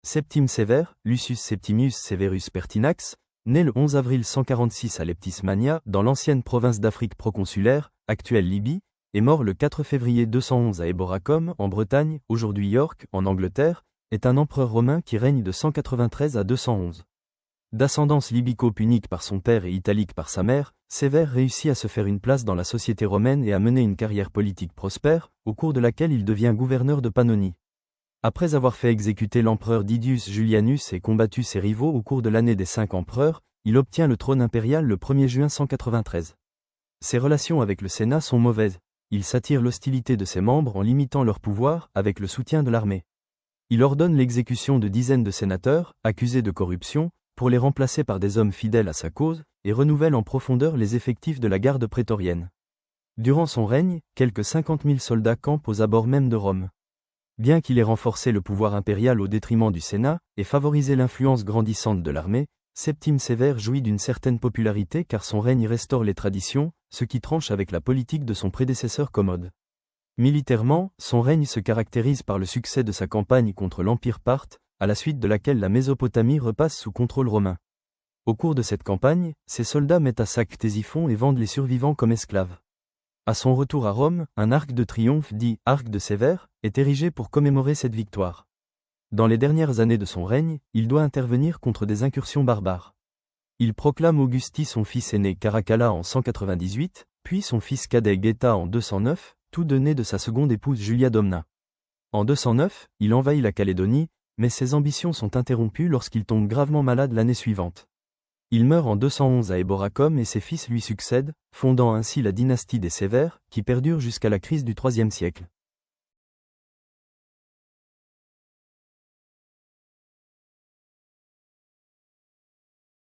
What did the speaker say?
Septime Sévère, Lucius Septimius Severus Pertinax, né le 11 avril 146 à Leptismania, dans l'ancienne province d'Afrique proconsulaire, actuelle Libye, est mort le 4 février 211 à Eboracum, en Bretagne, aujourd'hui York, en Angleterre, est un empereur romain qui règne de 193 à 211. D'ascendance libyco-punique par son père et italique par sa mère, Sévère réussit à se faire une place dans la société romaine et à mener une carrière politique prospère, au cours de laquelle il devient gouverneur de Pannonie. Après avoir fait exécuter l'empereur Didius Julianus et combattu ses rivaux au cours de l'année des 5 empereurs, il obtient le trône impérial le 1er juin 193. Ses relations avec le Sénat sont mauvaises. Il s'attire l'hostilité de ses membres en limitant leur pouvoir avec le soutien de l'armée. Il ordonne l'exécution de dizaines de sénateurs, accusés de corruption, pour les remplacer par des hommes fidèles à sa cause, et renouvelle en profondeur les effectifs de la garde prétorienne. Durant son règne, quelques 50 000 soldats campent aux abords même de Rome. Bien qu'il ait renforcé le pouvoir impérial au détriment du Sénat, et favorisé l'influence grandissante de l'armée, Septime Sévère jouit d'une certaine popularité car son règne restaure les traditions, ce qui tranche avec la politique de son prédécesseur Commode. Militairement, son règne se caractérise par le succès de sa campagne contre l'Empire parthe, à la suite de laquelle la Mésopotamie repasse sous contrôle romain. Au cours de cette campagne, ses soldats mettent à sac Ctésiphon et vendent les survivants comme esclaves. À son retour à Rome, un arc de triomphe dit « Arc de Sévère » est érigé pour commémorer cette victoire. Dans les dernières années de son règne, il doit intervenir contre des incursions barbares. Il proclame Augusti son fils aîné Caracalla en 198, puis son fils cadet Geta en 209, tous deux nés de sa seconde épouse Julia Domna. En 209, il envahit la Calédonie, mais ses ambitions sont interrompues lorsqu'il tombe gravement malade l'année suivante. Il meurt en 211 à Eboracum et ses fils lui succèdent, fondant ainsi la dynastie des Sévères, qui perdure jusqu'à la crise du IIIe siècle.